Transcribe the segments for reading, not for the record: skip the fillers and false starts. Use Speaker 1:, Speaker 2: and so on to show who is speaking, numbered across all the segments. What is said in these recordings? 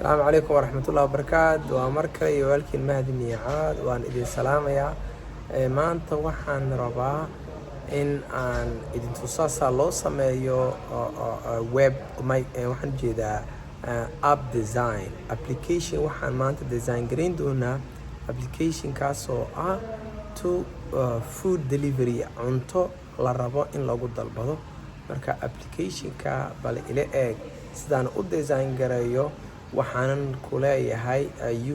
Speaker 1: السلام عليكم ورحمة الله وبركاته ومركلي والكين مهدي نيعاد وان إذن سلام يا ما أنت وحن ربا إن إذن تصاصا لو سميو ويب وحن جيدا اب ديزاين ابليكيشن وحن ما أنت ديزاين جرين دونا ابليكيشن كاسو تو فود ديليفري عنتو لربا إن لوجود البضو مركا ابليكيشن كا بل إلى sidaan u design garayo waxaanan ku leeyahay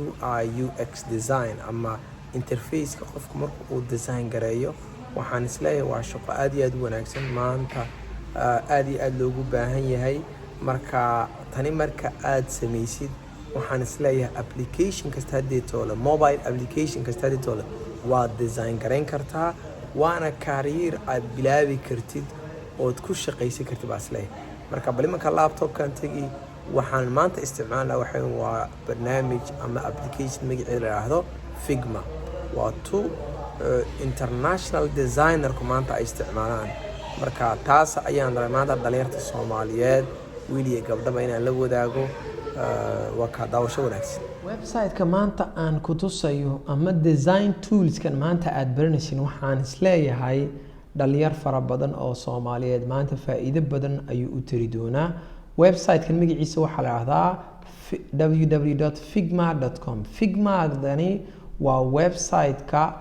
Speaker 1: UI UX design ama interface-ka qofku markuu uu design garayo waxaan isleeyahay waa shaqo aad iyo aad u wanaagsan maanta aad iyo aad loogu baahan yahay marka tani marka aad samaysid waxaan isleeyahay application kasta hadeetoola mobile application kasta hadeetoola waa design garayn kartaa waana career aad bilaabi kartid ood ku shaqaysan kartid baa isleeyahay marka bali marka laptop-kan tagi waxaan maanta isticmaalnaa waa barnaamij ama application magaceeda la yiraahdo Figma waa international designer ku maanta ay isticmaalaan marka taas ayaan maanta dhalinyarta Soomaaliyeed wiil iyo gabdhaba inaan la wadaago waa ka daawasho wanaagsan
Speaker 2: website-ka maanta aan ku tusayo ama design tools-kan maanta aad baranaysin waxaan isleeyahay dhalinyar fara badan oo Soomaaliyeed maanta faa'iido badan ayuu u tiri doonaa website-kan magaciisa waxa la yiraahdaa www.figma.com Figma-dani waa website-ka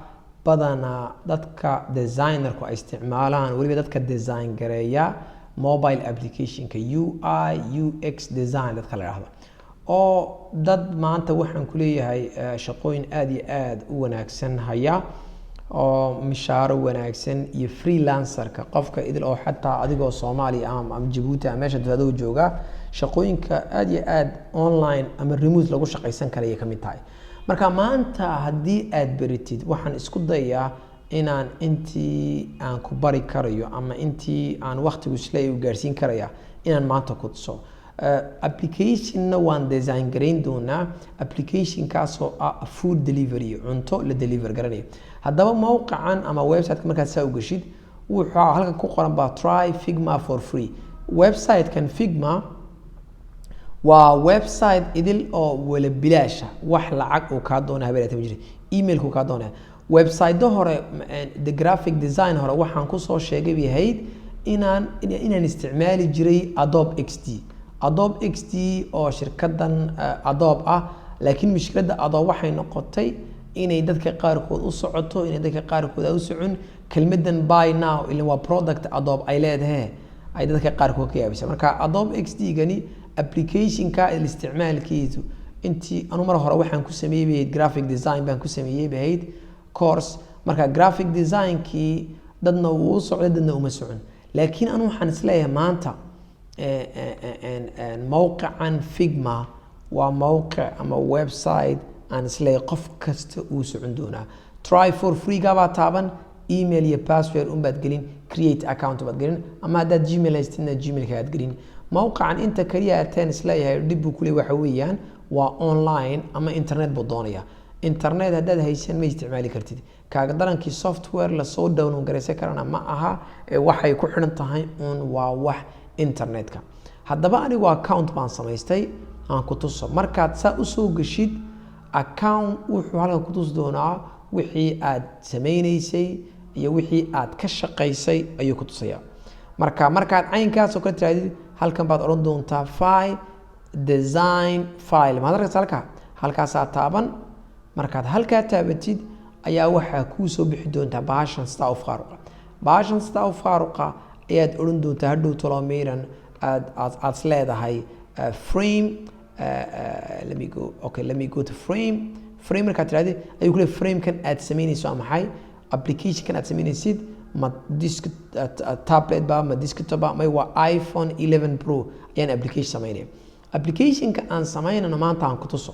Speaker 2: badana dadka designer-ku ay isticmaalaan waliba dadka design gareeya mobile application-ka UI UX design dadka la yiraahdo oo dad maanta waxaan ku leeyahay shaqooyin aad iyo aad u wanaagsan haya oo mishaaro wanaagsan iyo freelancer-ka qofka idil oo xataa adigoo Soomaali ama Djibouti ama meesha dadwada jooga shaqooyinka aad iyo aad online ama remote lagu shaqaysan karayo kamid tahay marka maanta hadii aad baritid waxaan isku dayaa inaan intii aan ku bari karayo ama intii aan waqtigu isleey u gaarsiin karaya inaan maanta ku tuso application waan design gareyn doonaa application kaasoo food delivery cunto la deliver garanayo haddaba mawqacan ama website-ka markaad saa u gashid wuxuu halka ku qoran baa try Figma for free website-kan Figma waa website idil oo wala bilaasha wax lacag oo ka doona habeelata ma jiro email-ku ka doona website-da hore the graphic design hore waxaan ku soo sheegay yahayd inaan isticmaali jiray Adobe XD oo shirkadan Adobe ah laakiin mushkiladda Adobe waxay noqotay inay dadka qaarkood u socoto inay dadka qaarkood u socon kelmadan buy now ilaa waa product Adobe ay leedahay ay dadka qaarkood ka yaabisay marka Adobe XD gani application-ka isticmaalkiisu intii anu mar hore waxaan ku sameeyay graphic design baan ku sameeyay course marka graphic design-ki dadna uu socdo dadna uma socon laakiin anu waxaan isleeyahay maanta موقعاً Figma وموقع أما ويب سايت أنا سلي قف كست وسعندونا try for free قابا تابن إيميل يا باسورد بعد create account بعد قلين أما ده جيميل هستنا جيميل كهاد قلين موقعاً أنت كريا تاني سلي هاي دبو كل وحويان وأونلاين أما إنترنت بدونية إنترنت هذا هيسن ما يستعمالي كرتيد كقدران كي software لصوت داون وجريسة كرنا معها وحي كحنا تهاي ووح internet-ka haddaba anigu account baan samaystay aan ku tuso markaad saa u soo gashid account wuxuu halka ku tus doonaa wixii aad sameynaysay iyo wixii aad ka shaqaysay ayuu ku tusaya markaad caynkaas oo ka tiraadid halkan baad oran doontaa file design file ma aragtaa halkaas aad taaban markaad halka taabatid ayaa waxa ku soo bixi doontaa bahashan sida u faaruqa ayaad oran doontaa hadhow tolomeyran aad leedahay frame let me go to frame markaad tiraahdo ayuu kule frame-kan aad samaynayso ama maxay application-kan aad samaynaysid ma tablet ba ma desktop ba ma waa iPhone 11 Pro ayaan application samaynaya application-ka aan samaynayno maanta aan ku tuso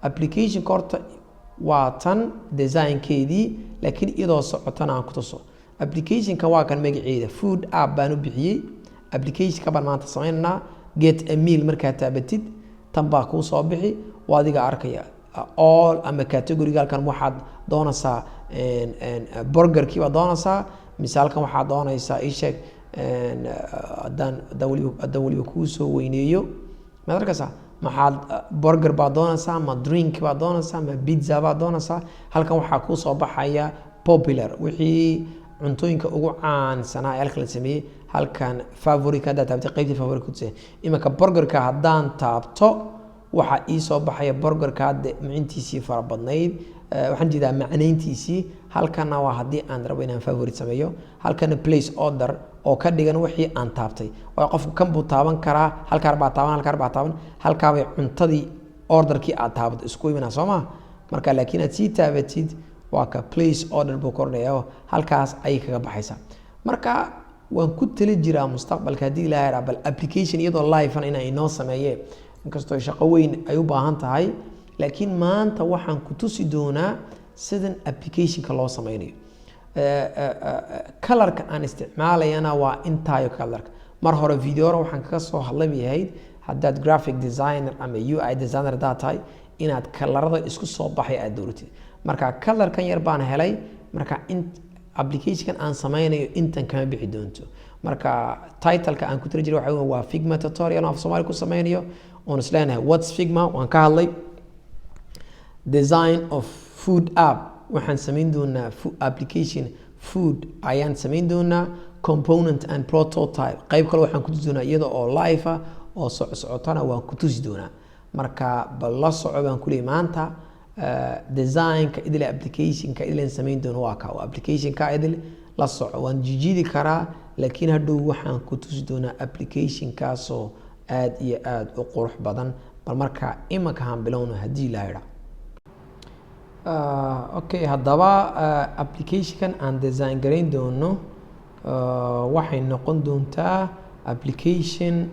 Speaker 2: application korta waa tan design-keedii laakiin iyadoo socotana aan ku tuso application-ka waa kan magaceeda food app baan u bixiyay application-ka baan maanta samaynaa get a meal markaad taabatid tan baa kuu soo bixi waa adiga arkaya all ama category halkan waxaad doonaysaa burger-kii baad doonaysaa misaalkan waxaad doonaysaa ii sheeg haddaan waliba kuu soo weyneeyo maad arkaysaa maxaad burger baad doonaysaa, ma drink baad doonaysaa, ma pizza baad doonaysaa. Halkan waxaa kuu soo baxaya popular wixii cuntooyinka ugu caansanaa ee halkan la sameeyey. Halkan favorite haddaad taabtay qaybtii favorite ku tusay. Iminka burgerka haddaan taabto waxaa ii soo baxaya burgerka hadda macintiisii fara badnayd, waxaan jeedaa macnayntiisii. Halkana waa haddii aan rabo inaan favorite sameeyo. Halkana place order oo ka dhigan wixii aan taabtay. Waa qofku kan buu taaban karaa, halkaar baa taaban, halkaa bay cuntadii orderkii aad taabato isku imanaa soo ma. Marka laakiin aad sii taabatid waa ka place order buu kordhayaa, halkaas ayay kaga baxaysaa. Marka waan ku tali jiraa mustaqbalka haddii la yiraahdo bal application iyadoo live ah inay inoo sameeyeen, inkastoo shaqo weyn ay u baahan tahay. Laakiin maanta waxaan ku tusi doonaa sidan applicationka loo sameynayo. Colorka aan isticmaalayana waa intaayo colorka. Mar hore video waxaan kaga soo hadlayahay haddaad graphic designer ama UI designer haddaad tahay inaad colorada isku soo baxay aad dooratid. Marka colorkan yar baan helay, marka applicationkan aan sameynayo intan kama bixi doonto. Marka titleka aan ku tiri jiray waxa waa Figma tutorial af Soomaali ku sameynayo. On isleenahay what's Figma, waan ka hadlay. Design of food app, waxaan sameyn doonaa application food ayaan sameyn doonaa. Component and prototype, qayb kale waxaan ku tusi doonaa iyada oo live ah oo socotana waan ku tusi doonaa. Marka bal la soco baan ku leeyahay maanta designka idil applicationka idil sameyn doono waa ka applicationka idil la soco. Waan jijidi karaa laakiin hadhow waxaan ku tusi doonaa applicationkaasoo aad iyo aad u qurux badan. Bal marka imaka han bilowno haddii la yiraahdo. Okay, haddaba applicationkan aan design gareyn doono waxay noqon doontaa application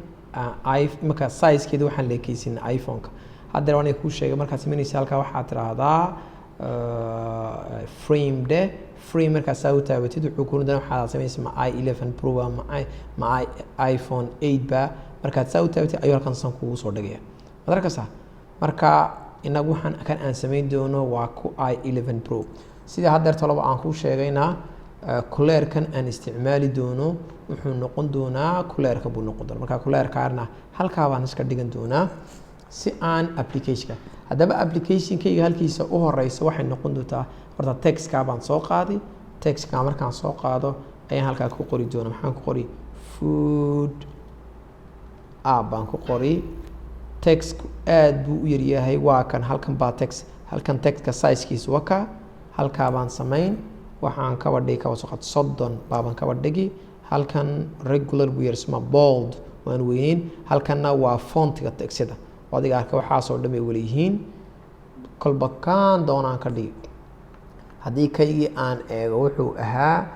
Speaker 2: imaka sizekeeda waxaan leekaysin iPhone-ka. Hadda waan ku sheegay markaad sameynaysa halka waxaad tiraahdaa frame de frame markaad saa u taabatid wuxuu ku noqon waxaad sameynaysaa ma i11 Pro ma iPhone 8 ba. Markaad saa u taabatid ayuu halkan san kugu soo dhigaya. Madarkasa marka inagu waxaan kan aan sameyn doono waa ku i11 Pro. Sida hadda talaba aan ku sheegayna kuleerkan aan isticmaali doono wuxuu noqon doonaa kuleerka buu noqon doonaa. Marka kuleerkaarna halkaa baan iska dhigan doonaa si aan applicationka. Haddaba applicationkayga halkiisa u horeysa waxay noqon doontaa horta textka baan soo qaaday. Textka markaan soo qaado ayaan halkaa ku qori doonaa. Maxaan ku qori food app baan ku qori. Text aad buu u yar yahay waa kan halkan baa text, halkan textka sizekiisa waa ka halkaa baan sameyn. Waxaan kaba dhigi kaba soo qaad 30 baan kaba dhigi. Halkan regular buu yarsma bold waan weynayn. Halkanna waa fontiga textada. Wadiga arka waxa soo dhamay wali yihiin kolba kaan doonaan ka dhigi. Haddii kaygii aan eego wuxuu ahaa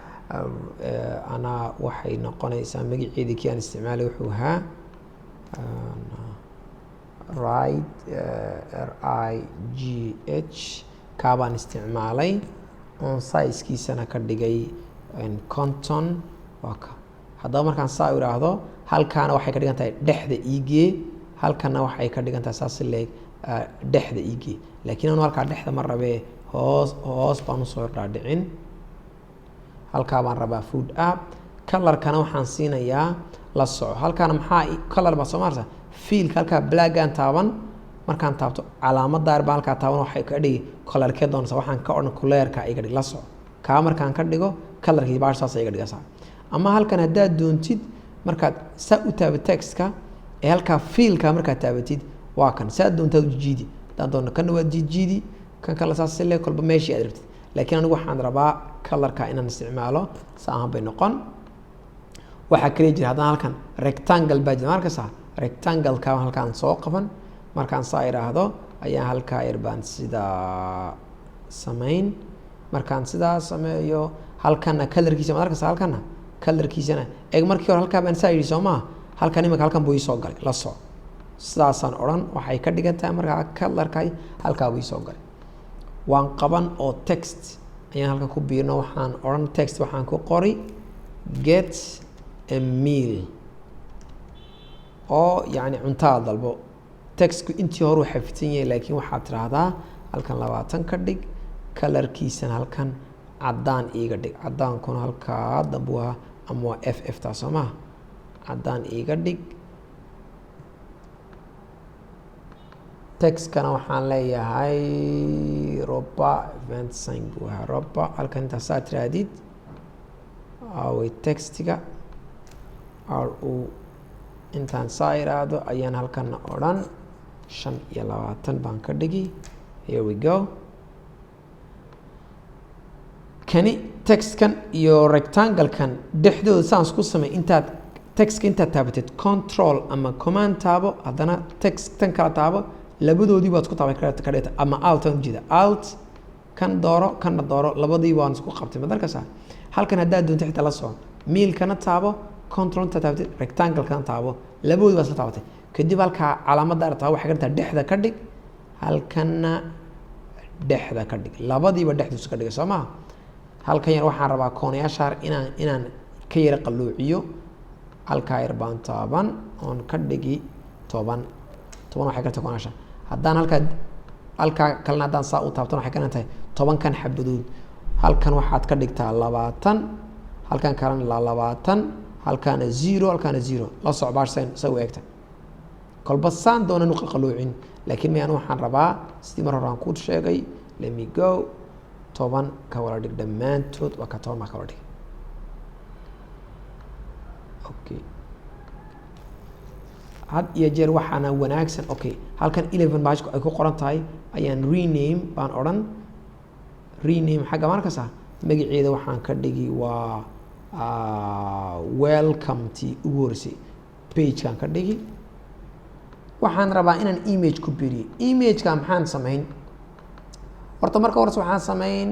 Speaker 2: ana waxay noqonaysaa magaceedii kii aan isticmaalay wuxuu ahaa RIGH kaabaan isticmaalay. On sizekiisana ka dhigay conton waa ka. Haddaba markaan saa iraahdo halkaana waxay ka dhigan tahay dhexda iigee, halkana waxay ka dhigan tahay saas leeg dhexda iigee. Laakiin aan halka dhexda ma rabee hoos baan u soo dhaadhicin. Halkaa baan rabaa food app. Colorkana waxaan siinayaa la soco. Halkaana maxaa color ba soo marsa fiilka halka black aan taaban. Markaan taabto calaamadda baan halka taaban waxay ka dhigi colorkeed doonaysa. Waxaan ka odhan kuleerka iga dhig la soco. Ka markaan ka dhigo colorkii baa saas iga dhigaysa. Ama halkan haddaad doontid markaad saa u taabato textka ee halka fiilka markaad taabatid waa kan saa doontaad u jiidi. Haddaad doonto kan waa jiidi kan kala saas leeg kolba meeshii aad rabtid. Laakiin anigu waxaan rabaa colorka inaan isticmaalo saan bay noqon. Waxa kale jira haddana halkan rectangle baa jira markaas rectangle ka halkan soo qaban. Markaan saa iraahdo ayaan halkaa irbaan sida sameyn. Markaan sidaa sameeyo halkana colorkiisa markaas halkana colorkiisana eeg markii hore halkaa baan saa yiri Soomaa halkan imika halkan buu soo galay la soo. Sidaasaan oran waxay ka dhigan tahay markaa colorkay halkaa buu soo galay. Waan qaban oo text ayaan halkan ku biirno. Waxaan oran text waxaan ku qori get a meal oo yani cuntada dalbo. Textku intii hore waxa fitan yahay laakiin waxaad tiraahdaa halkan 20 ka dhig. Colorkiisana halkan cadaan iiga dhig. Cadaankuna halkaa dambu ah ama waa FF taas ma cadaan iiga dhig. text kana waxaan leeyahay roba event sign buu ahaa roba halkan intaa saa tiraadid away textiga ru intaan saa iraado ayaan halkana odhan 25 baan ka dhigi here we go kani text kan iyo rectangle kan dhexdooda saan isku samay intaad text inta taabatid control ama command taabo hadana text tan kala taabo labadoodii baad isku taaban kartaa ka dhigta ama alt aan jida alt kan dooro kana dooro labadii waan isku qabtay madarkaas halkan hadaa doonto xitaa la soo meal kana taabo control ta taabatid rectangle kan taabo labadoodii baad isla taabatay kadib halka calaamadda aragtaa waxa ka dhigta dhexda ka dhig halkana dhexda ka dhig labadiiba dhexdiisa ka dhig Soomaa halkan yar waxaan rabaa koonayaashaar inaan ka yara qaluuciyo halka yar baan taaban on ka dhigi 10 waxay ka tahay koonayaasha haddaan halka kalena haddaan saa u taabto waxay ka tahay 10 kan xabadood halkan waxaad ka dhigtaa 20 halkan kalena 20 halkana 0 halkana 0 la socbaarsan soo eegta kolba saan doona nu qaluucin laakiin miyaan waxaan rabaa sidii mar hore aan ku sheegay let me go 10 ka wala dhig dhamaantood waa ka 10 ma ka wala dhig okay had iyo jeer waxaana wanaagsan okay halkan 11 baashku ay ku qoran tahay ayaan rename baan oran rename xaga markaas magaceeda waxaan ka dhigi waa welcome to uworsi page kan ka dhigi waxaan rabaa inaan image ku biriyo image ka maxaan sameyn horta marka hore waxaan sameyn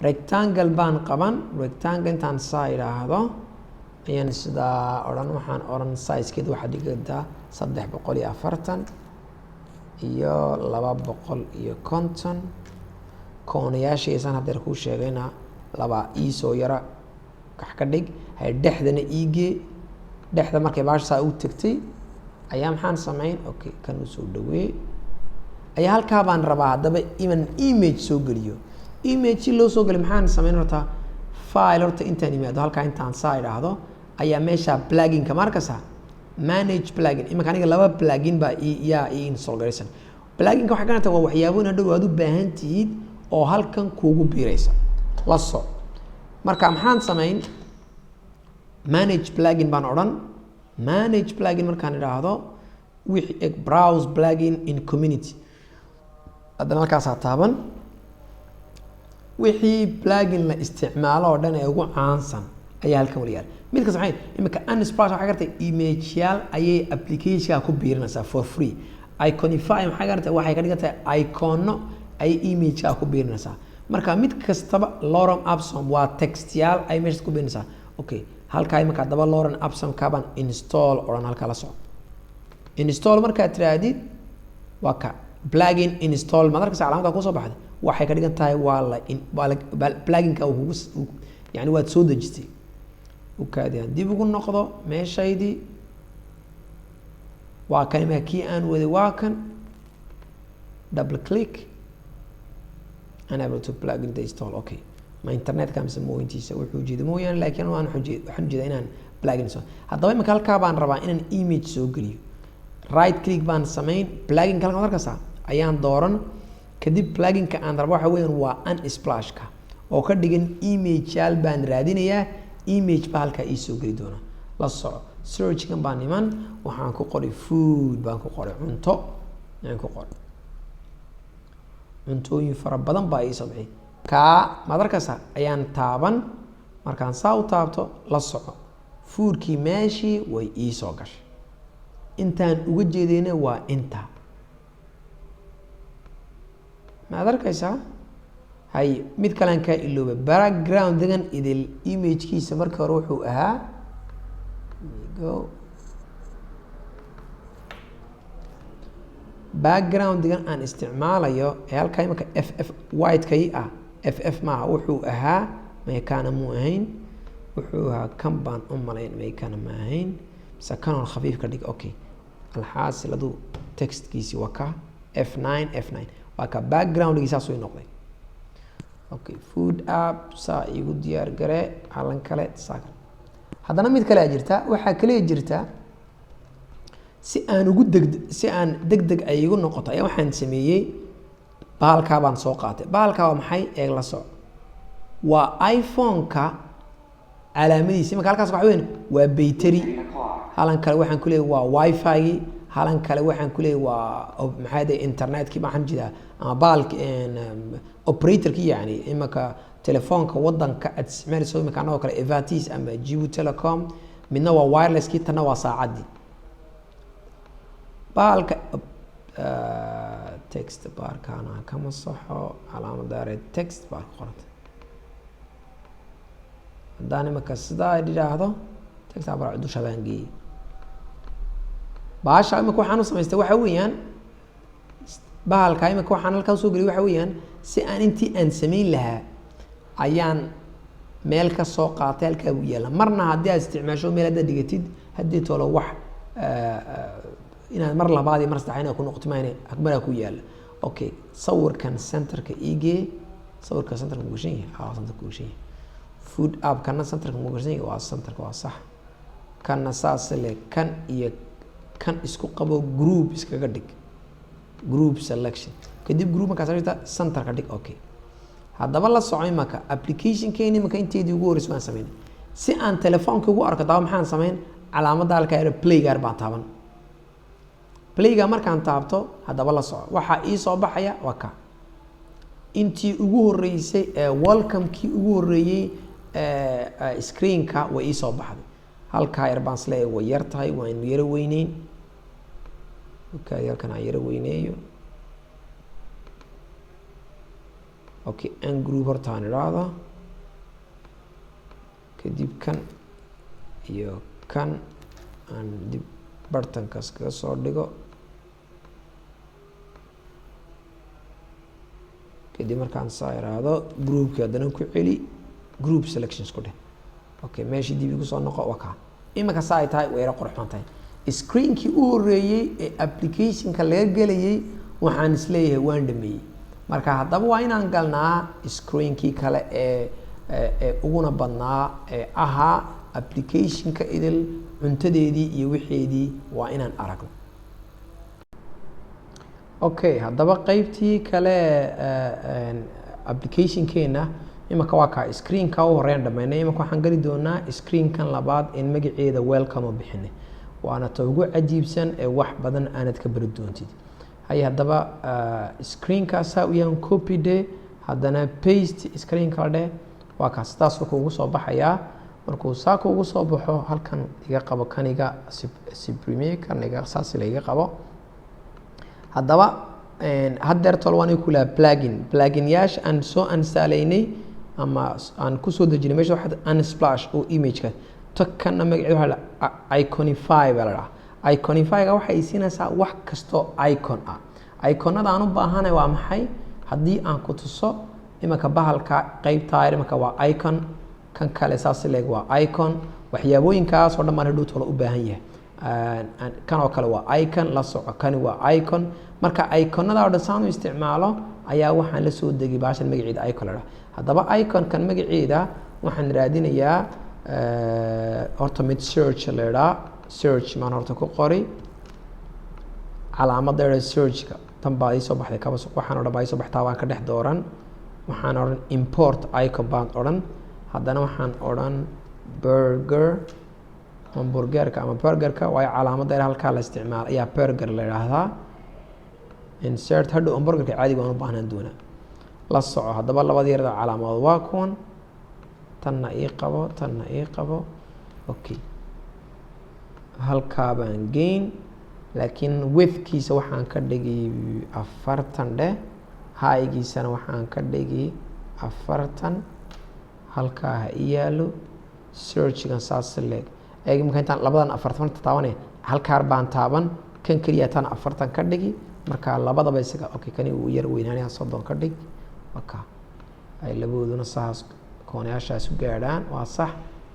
Speaker 2: rectangle baan qaban rectangle intaan saa iraahdo ayaan sida waxaan oran size-keedu waxa dhigtaa 340 iyo 250 koonayaashiisan hadda ku sheegayna laba soo yara ka dhig hay dhexdana iige dhexda markay baasha u tagtay ayaa maxaan sameyn okay kan u soo dhaweey ayaa halka baan rabaa hadaba image soo galiyo image loo soo gali maxaan sameyn horta file horta intaan imaado halka intaan saa iraahdo ayaa meesha plugin ka markasa manage plugin imika aniga laba plugin ba install garaysan plugin ka waxa kana waa waxyaabo in hadhow aad u baahan tihiid oo halkan kuugu biiraysa la soo marka maxaan sameyn manage plugin baan oran manage plugin markaan iraahdo wixii browse plugin in community hadana halkaas taaban wixii plugin la isticmaalo oo dhan ee ugu caansan ayaa halkan wali yaal midka saxay imika unsplash waxa gartay image yaal ayay application ku biirinaysaa for free iconify waxa gartay waxay ka dhigtay icono ay image ku biirinaysaa marka mid kastaba lorem ipsum waa text yaal ay meesha ku biirinaysaa okay halka imika daba lorem ipsum ka ban install oran halka la soo install marka tiraadid waa ka plugin install madarka calaamada ku soo baxday waxay ka dhigan tahay waa plugin ka uu yani waad soo dejistay وكادي دي بقول نقطة ماشي هيدي وكلمة كي أن وذي واكن double click unable to plug in the install okay ما إنترنت كم سموه إنتي سوي حجي مو يعني لكن أنا حجي إن plug in هذا ما كل كابان ربع إن image سوقري right click بان سمين plugin كلام هذا كسا أيام دورن كدي plugin كأن ربع حوين وان splash كا أو كديجن image شال بان رادينيا image بالك إيسو قريدونا لا صار search كم بانيمان وحنكو قري food بانكو قري عنتو يعني كو قري عنتو يفرق بدن باي صبعي كا ما دركسا أيان تابن مركان ساو تابتو لا صار food كي ماشي وي إيسو قش إنتان وجه دينا وإنتا ما دركسا هاي ميد كلام كإلوبة background دهن إذا الإيميج كي سمر كروحه أها go background دهن عن استعماله يو هل كاي مك FF white كاي FF مع وحو أها ما كان مو هين وحوها كم بان ملاين ما كان ما هين بس كانوا الخفيف كديك أوكي الحاصل لدو text كيسي وكا F9 وكا background كيسا سوي نقطة okay food app saa igu diyaar gare calan kale saaka hadana mid kale jirta waxa kale jirta si aan degdeg ay igu noqoto ayaa waxaan sameeyey bahalkaa baan soo qaatay. bahalkaa waa maxay? eeg la soco, waa iPhone-ka calaamadiisa. marka halkaas waxa weyn waa baytari, halan kale waxaan ku leeyahay waa wifi-gi, halan kale waxaan ku leeyahay waa maxay tahay internet-kii baan jiraa ama bahalka operator-kii yani imaka telefoonka wadanka aad isticmaalayso imaka anagoo kale Evatis ama Jibu Telecom, midna waa wireless-kii, tanna waa saacadii. bahalka text barkana kama saxo calaamada text bar qoranta haddaan imaka sidaa idhaahdo text bar dusha baan geeyey. baasha imaka waxaan u samaystay waxa weeyaan bahalka imaka waxaan halkaa soo geliyay waxa weeyaan si aan intii aan samayn lahaa ayaan meel ka soo qaatay halkaa u yaala. marna haddii aad isticmaasho meel haddaad dhigatid haddii tolo wax inaad mar labaad iyo mar saddexaad inaad ku noqoto maayne akbaraa ku yaala. okay, sawirkan centerka igee, sawirka centerka ma gashan yahay? centerka ku gashan yahay. food app kana centerka ma gashan yahay? waa centerka, waa sax. kana saas le kan iyo kan isku qabo group iskaga dhig, group selection, kadib group markaas aragta centerka dhig. okay, haddaba la soco imaka application-keeni imaka inteedii ugu horreysay waan sameyn. si aan telefoonka ugu arko daba maxaan sameyn? calaamadda halkaa yara playgaar baan taaban. playga markaan taabto haddaba la soco waxaa ii soo baxaya waa ka intii ugu horreysay welcome-kii ugu horreeyey screen-ka way ii soo baxday. halkaa yar baan isleeyahay way yar tahay, waan yaro weyneyn. okay, halkan aan yaro weyneeyo. okay, n group horta aan idhaahdo, kadib kan iyo kan aan dib bartankaas kaga soo dhigo, kadib markaan saa iraahdo groupkii haddana ku celi, group selections ku dheh. okay, meeshii dib igu soo noqo waa kaa. imika saa ay tahay way yaro qurxoon tahay. screen-kii u horreeyey ee application-ka laga gelayay waxaan isleeyahay waan dhameeyey. marka haddaba waa inaan galnaa screen-kii kale ee uguna badnaa ee ahaa application-ka idil cuntadeedii iyo wixeedii waa inaan aragno. okay, haddaba qaybtii kale application-keena imaka waa kaa screen-ka u horeyn dhameynay. imaka waxaan gali doonaa screen-kan labaad in magaceeda welcome bixinay, waana ta ugu cajiibsan ee wax badan aanad ka bari doontid. hay haddaba screen-kaasaa u yahan copy de, haddana paste screen-ka dheh. waa kaas sidaasuu kuugu soo baxayaa. markuu saa kuugu soo baxo halkan iga qabo kaniga supreme kaniga saas la iga qabo. haddaba haddeer tol waan ku lahaa plugin yaasha aan soo installaynay ama aan ku soo dejinay meesha waxa unsplash oo image-ka takana magaceedu waxa la iconify baa la dhahaa. iconify-ga waxay siinaysaa wax kasto icon ah. iconada aan u baahanay waa maxay? haddii aan ku tuso imaka bahalka qaybtaa imaka waa icon, kan kale saas leeg waa icon. waxyaabooyinkaas oo dhan baan hadhow tolo u baahan yahay. kan oo kale waa icon, la soco kani waa icon. marka iconada oo dhan saan u isticmaalo ayaa waxaan la soo degay baashan magaceeda icon la dhaha. haddaba icon-kan magaceeda waxaan raadinayaa horta mid search la dhaha. search maan horta ku qori calaamadda search-ka tan baa ii soo baxday kaba waxaan oo dhan baa ii soo baxtaa waan ka dhex dooran. waxaan odhan import icon baan odhan. haddana waxaan odhan burger, hamburgerka ama burgerka waayo calaamadda halkaa la isticmaalo ayaa burger la yidhaahdaa. insert hadhow hamburgerka caadiga waan u baahnaan doonaa. la soco haddaba labada yarda calaamadood waa kuwan, tanna ii qabo, tanna ii qabo. okay, halkaa baan geyn, laakiin widthkiisa waxaan ka dhigay 40 dheh, high-giisana waxaan ka dhigay 40. halkaa ha ii yaalo search-gan saas leeg. eeg marka intaan labadan 40 taabanay halkaar baan taaban, kan kaliya tan 40 ka dhigi. marka labadaba isaga okay, kani uu yar weynaanaya 30 ka dhig. okay, ay labadooduna saas koonayaashaas u gaadhaan waa sax.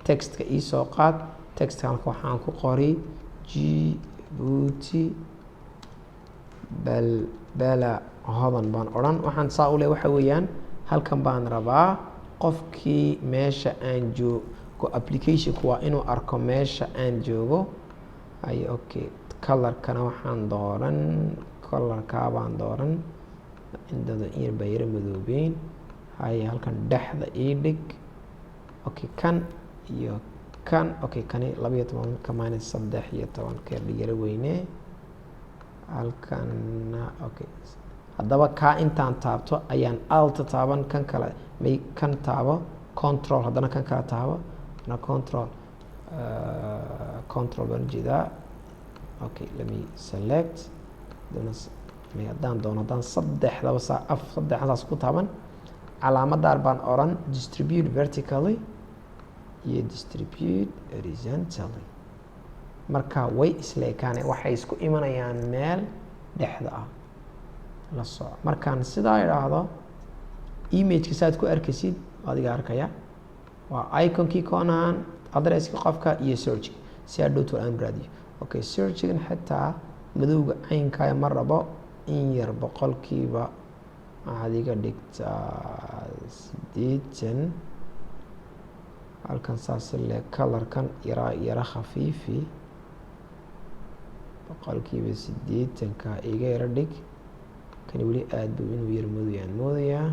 Speaker 2: text-ka ii soo qaad. text-ka halka waxaan ku qori Djibouti bala hodan baan odhan. waxaan saa u leeyahay waxa weeyaan halkan baan rabaa qofkii meesha aan joogo application-ku waa inuu arko meesha aan joogo. ay okay, colorkana waxaan dooran colorkaabaan dooran indada in bay yara madoobeyn hay halkan dhexda ii dhig okay kan iyo kan okay kani 12 ka minus 13 ka dhigara weyne halkan okay haddaba ka intaan taabto ayaan alt taaban kan kale may kan taabo control haddana kan kale taabo na control baan jeedaa okay let me select may haddaan doono haddaan saddexdaas ku taaban calaamadaar baan oran distribute vertically iyo distribute horizontally marka way isla ekaaneen waxay isku imanayaan meel dhexda ah la soo markaan sidaa idhaahdo image-ka saad ku arkaysid adiga arkaya waa icon-kii koonaan adresska qofka iyo search si aad dhowto aan raadiyo okay search-gan xitaa madowga caynkaya ma rabo in yar boqolkiiba waxaad iga dhigtaa 80 halkan saas le colorkan yara khafiifi boqolkiiba 80ka iga yara dhig kan weli aad buu inuu yar madowayaan moodayaa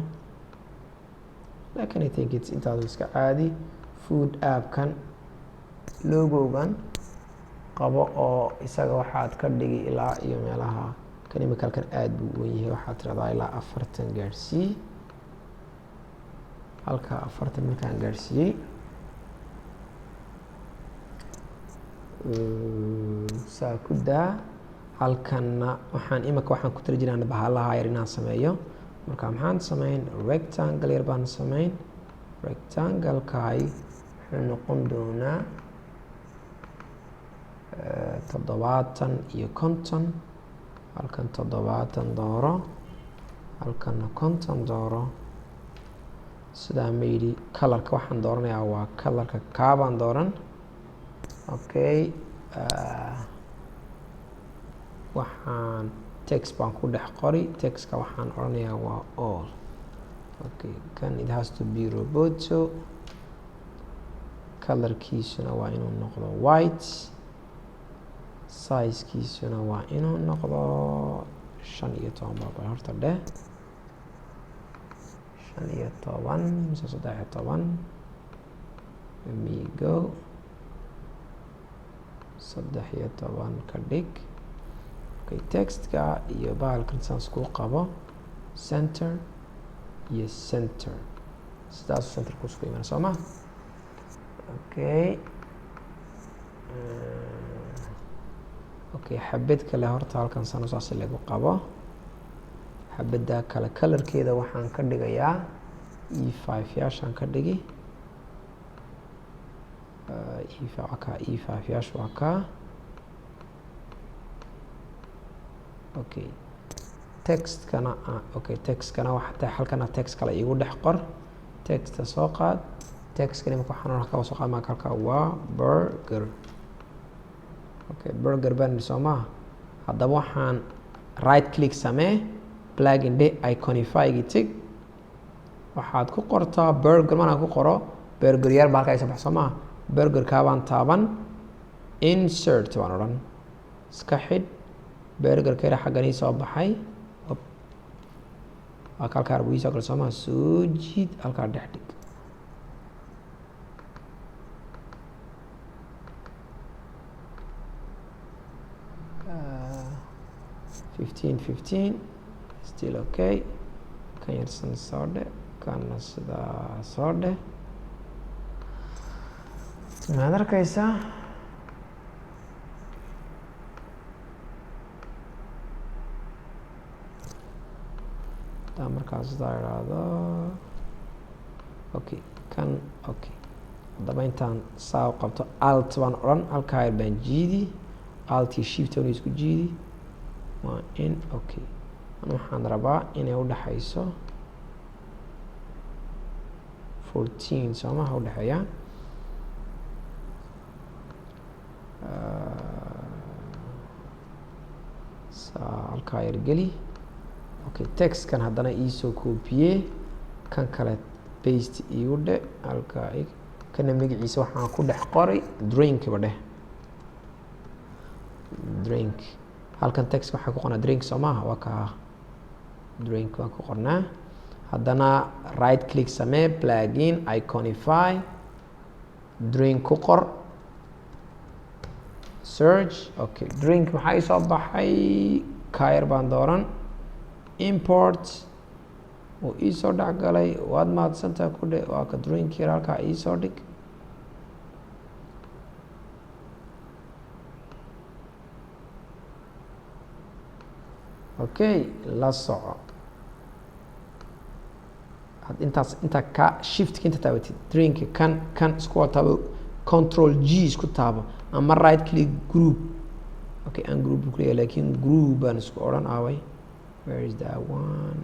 Speaker 2: laakiin I think it's intaadu iska caadi food app-kan logogan qabo oo isaga waxaad ka dhigi ilaa iyo meelaha kan imika halkan aad buu u weyn yahay waxaad tiraahdaa ilaa 40 gaarsii halka 40 markaan gaarsiiyey saa ku daa halkanna waxaan ku tiri jiraan bahalaha yar inaan sameeyo marka maxaan sameyn rectangle yar baan sameyn rectangle-kaay wuxuu noqon doonaa 70 iyo 50 halkan 70 dooro halkanna 50 dooro sidaa maydi colorka waxaan dooranayaa waa colorka kaabaan dooran okay waxaan text baan ku dhex qori textka waxaan oranayaa waa all okay kan it has to be roboto colorkiisuna waa inuu noqdo white size-kiisuna waa inuu noqdo 15 baa horta dheh 15 mise 13 let me go 13 ka dhig okay textka iyo bahalkan saas ku qabo center iyo center sidaas center ku isku imaan soo ma okay okay xabad kale horta halkan sano saas lagu qabo xabada kale colorkeeda waxaan ka dhigayaa E5 yaashan ka dhigi E5 yaash waa ka okay textkana textkana waxaa halkana text kale igu dhex qor texta soo qaad textkana marka waxaan ka soo qaad marka halka waa burger okay burger baan soo ma haddaba waxaan right click samee plug in the iconify gig waxaad ku qortaa burger mana ku qoro burger yar baa halka ay sabax soo ma burger ka baan taaban insert waan oran iska xid burger ka xagani soo baxay halka arbuisa kala soo ma soo jiid halka dhex dhig uh, 15 still okay kan yarsan soo dhe kana sida soo dhe maad arkaysaa taa markaas sidaa idhaahdo okay kan okay haddaba intaan saa u qabto alt baan odhan halkaa yar baan jiidi alt iyo shift on isku jiidi waa in okay waxaan rabaa inay u dhaxayso 14 soomaha u dhaxeeya halkaa yar geli okay textkan haddana iisoo koobiyee kan kale paste iigu dhe halkaa kana magaciisa waxaan ku dhex qoray drinkba dheh drink halkan text waxaa ku qornaa drink soo maaha waa kaa drink waan ku qornaa haddana right click samee plugin iconify drink ku qor search okay drink maxaa ii soo baxay kayar baan dooran import oo ii soo dhexgalay waad mahadsantaha ku dhe waa ka drink yar halkaa ii soo dhig okay la soco intaa ka shift inta taabatid drink kan isku taabo control G isku taabo ama right click group okay and group ku leeyahay laakiin group baan isku oran away where is that one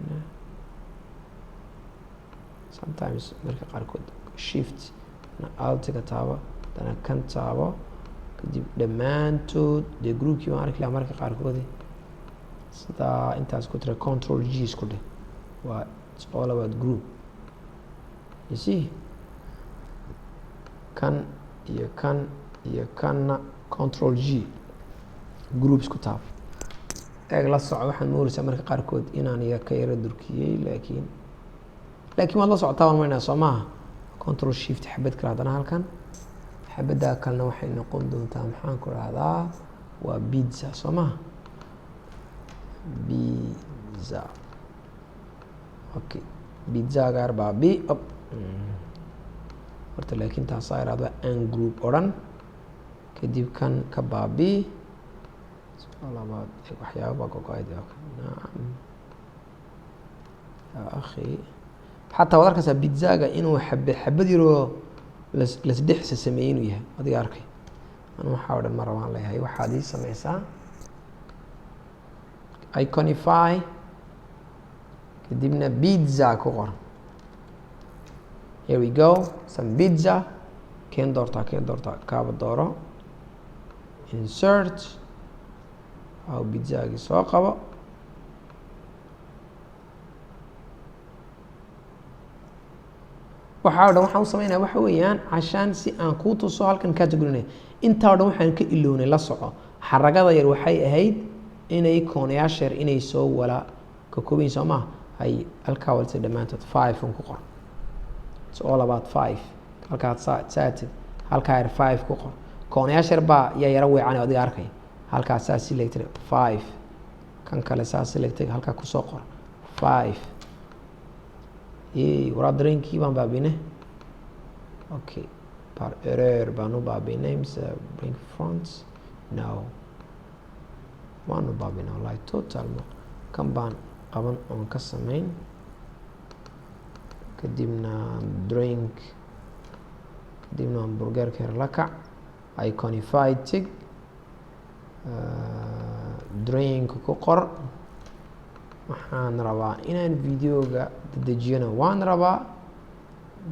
Speaker 2: sometimes marka qaarkood shift na alt ka taabo dana kan taabo kadib dhammaantood dee groupkii waan arki lahaa marka qaarkood sida intaas ku tira control G isku dheh waa it's all about group you see kan iyo kanna control G groups ku taab eeg la soco waxaan mooraysaa marka qaarkood inaan ka yara durkiyey laakiin waad la socotaa waan maynaa soo maaha control shift xabad kale haddana halkan xabaddaa kalena waxay noqon doontaa maxaan ku rahdaa waa pizza soo maaha pizza okay pizza gaar baa b up horta laakiin taasaa iraahdo an group odhan kadib kan ka baabi labaad waxyaaba gogoayd naam ya akhi xataa waad arkaysaa pizzaga inuu xabad yaroo lasdhexsa sameeyey inuu yahay adiga arkay anu waxaa o dhan ma rabaan leeyahay waxaad ii sameysaa iconify kadibna pizza ku qor here we go some pizza keen doortaa kaaba dooro insert aw pizzagii soo qabo waxaa o dhan waxaan u sameynaya waxa weeyaan cashaan si aan kuu tuso halkan categorinay intaa o dhan waxaan ka ilownay la soco xaragada yar waxay ahayd inay koonayaasha yar inay soo wala ka koobayin soo maha ay halkaa walta dhammaantood 5 un ku qor it's all about 5 halkaad saatid halkaa yar 5 ku qor koonayaasha yar baa yaa yara weecan adiga arkay halkaa saa selected 5 kan kale saa selected halkaa kusoo qor 5 waraa dareenkii baan baabinay okay par error baan u baabinay mise bring front no waan u baabinay wallahi total kan baan qaban oon ka samayn kadibna drink kadibna hamburgerka yar la kac iconify tig drink ku qor waxaan rabaa inaan videoga dedejiyana waan rabaa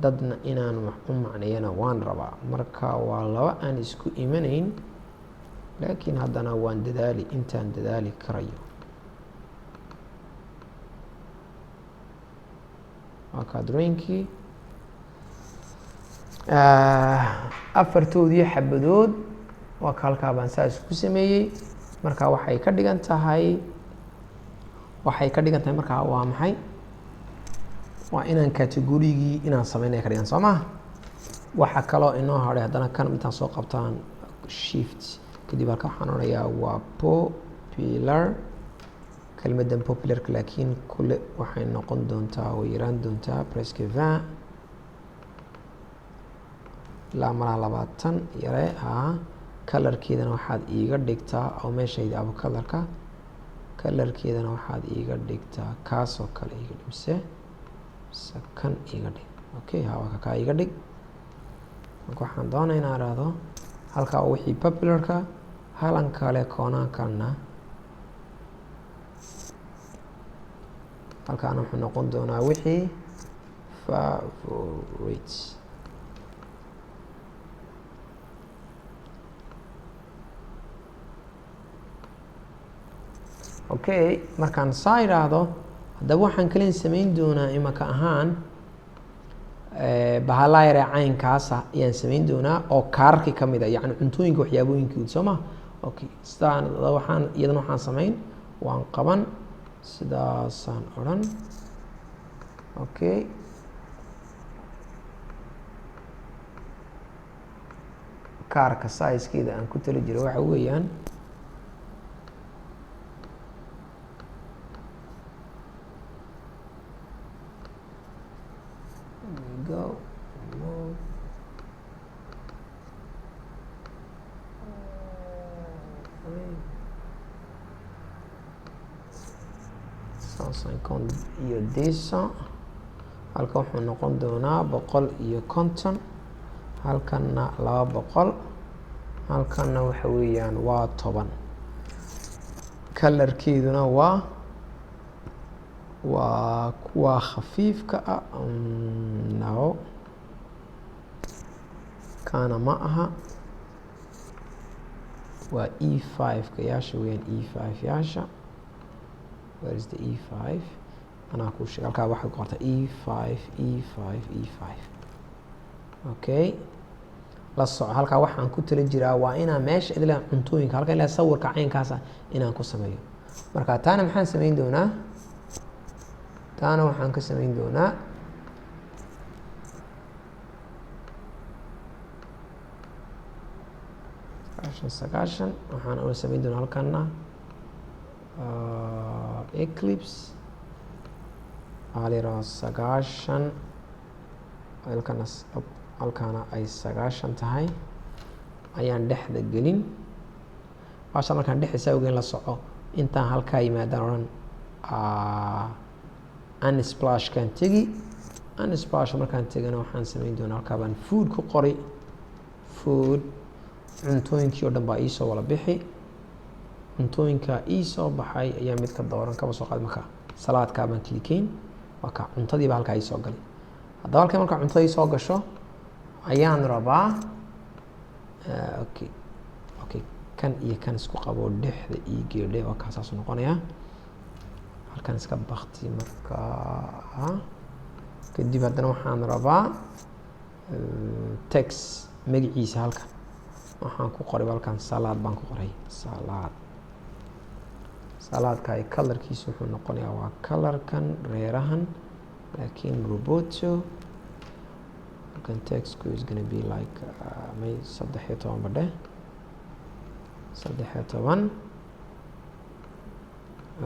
Speaker 2: dadna inaan wax u macneeyana waan rabaa marka waa laba aan isku imanayn laakiin haddana waan dadaali intaan dadaali karayo waa drinkii afartoodii xabadood waa ka halkaa baan saa isku sameeyey marka waxay ka dhigan tahay markaa waa maxay waa inaan categorigii inaan sameynaya ka dhigan soo maha waxa kaloo inoo hadhay haddana kan intaan soo qabtaan shift kadib halka waxaan odhanayaa waa popular kelmadan popularka laakiin kule waxay noqon doontaa way yaraan doontaa presque 20 ilaa malaha 20 yare colorkeedana waxaad iiga dhigtaa oo meeshayda abo colorkeedana waxaad iiga dhigtaa kaasoo kale iiga dhig mise kan iiga dhig okay hawaka kaa iiga dhig marka waxaan doonaa inaan ihahdo halkaa wixii popularka halan kale koonaankanna halkaana wuxuu noqon doonaa wixii favorites okay markaan saa idhaahdo haddaba waxaan kalen samayn doonaa imaka ahaan bahalaa yaree caynkaasa ayaan samayn doonaa oo kaararkii ka mid a yacni cuntooyinka waxyaabooyinkood soo ma okay sidaan waxaan iyadana waxaan samayn waan qaban sidaasaan odhan okay kaarka size-keeda aan ku tali jiro waxa weeyaan go move saasaan iyo disa halka wuxuu noqon doonaa 150 halkanna 200 halkanna waxa weeyaan waa 10 colorkeeduna waa kuwa khafiifka ah no kana ma aha waa E5 ka yaasha weeyaan E5 yaasha where is the E5 anaa ku sheeg halkaa waxaad qortaa E5 okay la soco halkaa waxaan ku tali jiraa waa inaan meesha idila cuntooyinka halkan ilaa sawirka caynkaasa inaan ku sameeyo marka taana maxaan samayn doonaa taana waxaan ka samayn doonaa sagaashan waxaan una samayn doonaa halkana eclipse alira sagaashan halkana ay sagaashan tahay ayaan dhexda gelin baasha markaan dhexdiisa ogeyn la soco intaan halkaa yimaadaan odhan unsplashkaan tegi unsplash markaan tegana waxaan samayn doonaa halkaa baan food ku qori food cuntooyinkii oo dhan baa iisoo wala bixi cuntooyinka iisoo baxay ayaa mid ka dooran kaba soo qaad marka salaadkaa baan klikeyn waa ka cuntadiiba halkaa iisoo galay haddaba halkan markaa cuntada iisoo gasho ayaan rabaa okay kan iyo kan isku qabo dhexda ii geedhe waa kaasaasu noqonayaa halkan iska bakti markaa kadib haddana waxaan rabaa text magaciisa halkan waxaan ku qoray halkan salaad baan ku qoray salaadka ay colorkiisa wuxuu noqonayaa waa colorkan reerahan laakiin roboto halkan textku is gonna be like may 13 badhe 13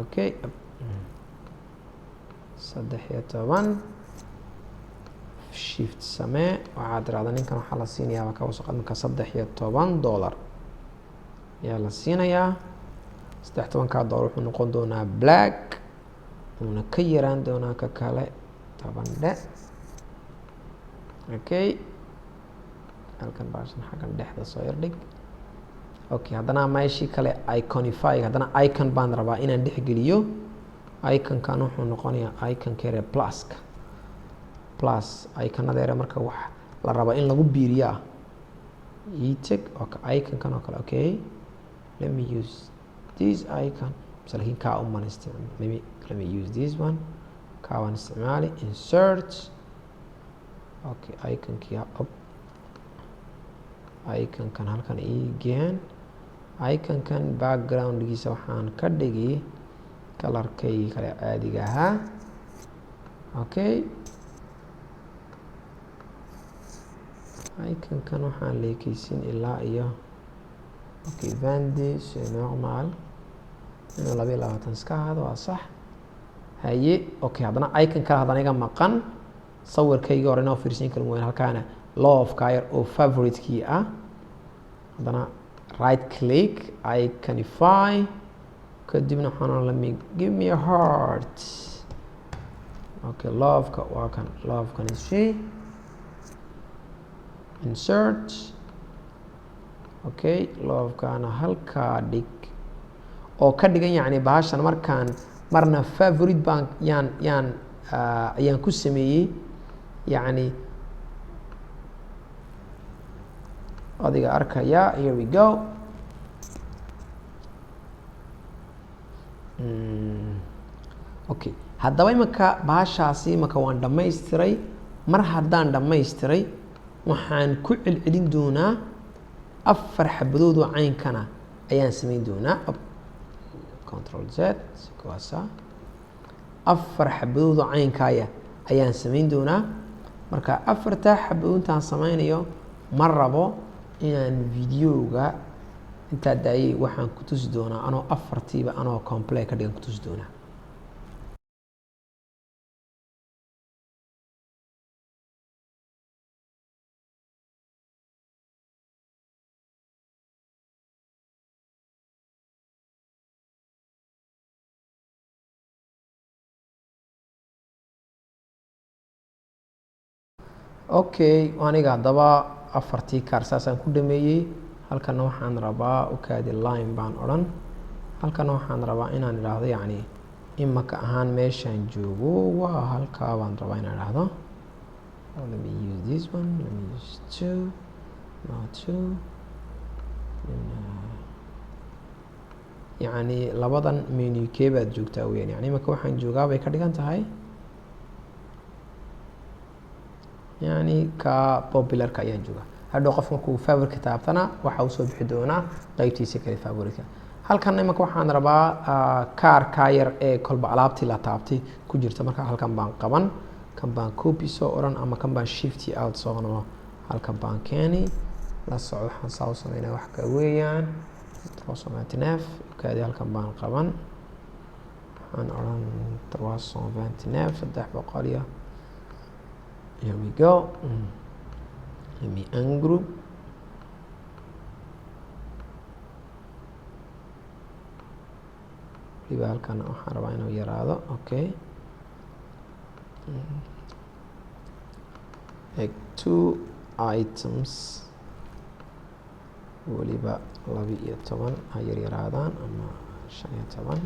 Speaker 2: okay 13 shift samee waxaad tirahdaa ninkan waxaa la siinayaa ka wasaqad marka $13 ayaa la siinayaa $13 wuxuu noqon doonaa black wuuna ka yaraan doonaa ka kale 10 dhe okay halkan baashan xaggan dhexda soo yardhig okay haddana meeshii kale iconify haddana icon baan rabaa inaan dhex geliyo iconkan wuxuu noqonayaa icon kere pluska plus iconadeera marka wax la rabo in lagu biiriyo ah tag iconkan oo kale okay let me use this icon laakiin kaa uman isticmaal maybe let me use this one kaa waan isticmaali insert okay iconkii up iconkan halkan ii geen iconkan backgroundgiisa waxaan ka dhigi colorkaygii kale caadiga ahaa okay iconkan waxaan leekeysin ilaa iyo okay vandi c'est normal inuu 22 iska ahaado waa sax haye okay haddana icon kale haddana iga maqan sawirkaygii hore inoo fiirsan karin weyn halkaana love yar oo favorite-kii ah haddana right click iconify kadibna waxaan let me give me a heart okay love-ka waa kan love-kan is she insert okay love-kana halkaa dhig oo ka dhigan yacni bahashan markaan marna favorite baan ayaan ku sameeyey yacni adiga arkaya here we go okay haddaba imaka bahashaasi imaka waan dhammaystiray mar haddaan dhammaystiray waxaan ku celcelin doonaa 4 xabadood oo caynkana ayaan samayn doonaa control z kuwaasa afar xabadood oo caynkaaya ayaan samayn doonaa marka afarta xabadood intaan samaynayo ma rabo inaan videoga intaa daayay waxaan ku tusi doonaa anoo afartiiba anoo complete ka dhigan ku tusi doonaa okay aniga haddaba afartii kaar saasaan ku dhameeyey halkana waxaan rabaa ukaadi line baan odhan halkana waxaan rabaa inaan idhaahdo yacni imaka ahaan meeshaan joogo waa halkaa baan rabaa inaan idhaahdo let me use this one let me use two not two yacni labadan menu kee baad joogtaa weyaan yani imaka waxaan joogaa bay ka dhigan tahay يعني كبوبيلر كأيان جوا هذا قفنا كو فابريك تابتنا وحوسوا بحدونا قيبتي سكري فابريك هل كان نمك وحنا ربا كار كاير كل بعلابتي لا تابتي كجرت مركا هل كان بان قبن كان بان كوبي سو أوران أما كان بان شيفتي أوت سو أنا هل كان بان كاني لا صعود حنصاوص لنا وحكا ويان تواصل مع تناف كادي هل كان بان قبن عن أوران تواصل مع تناف الدح بقالية here we go let me ungroup waliba halkan waxaan rabaa inuu yaraado okay like 2 items waliba 12 ha yaraadaan ama 15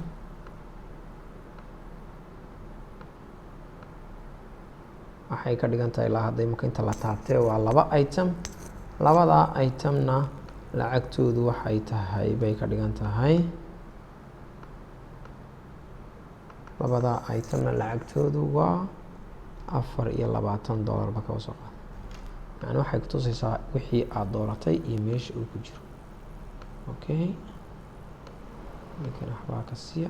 Speaker 2: waxay ka dhigan tahay ilaa hadda imika inta la taabtay waa laba item labada itemna lacagtoodu waxay tahay bay ka dhigan tahay labada itemna lacagtoodu waa $24 ba ka soo qaad yani waxay ku tusaysaa wixii aad dooratay iyo meesha uu ku jiro okay ninkan waxbaa ka siiya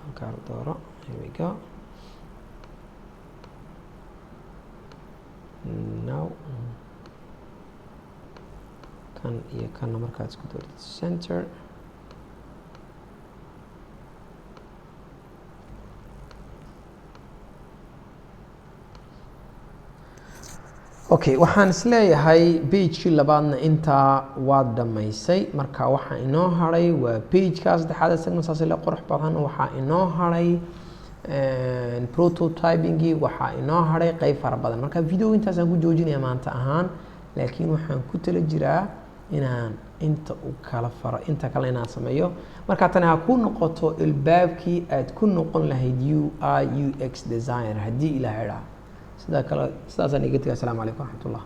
Speaker 2: halkaa dooro here we go now kan iyo kanna markaad isku dooratid center okay waxaan isleeyahay pagekii labaadna intaa waad dhamaysay marka waxaa inoo haray waa pageka saddexaad isagna saas le qurux badan waxaa inoo haray prototypingii waxaa inoo haray qayb fara badan marka video intaasaan ku joojinaya maanta ahaan laakiin waxaan ku tala jiraa inaan inta u kala faro inta kale inaan sameeyo marka tani ha ku noqoto ilbaabkii aad ku noqon lahayd UI UX designer haddii ilaahay idhaa sidaasaan iga tegay asalaamu calaykum waraxmatullah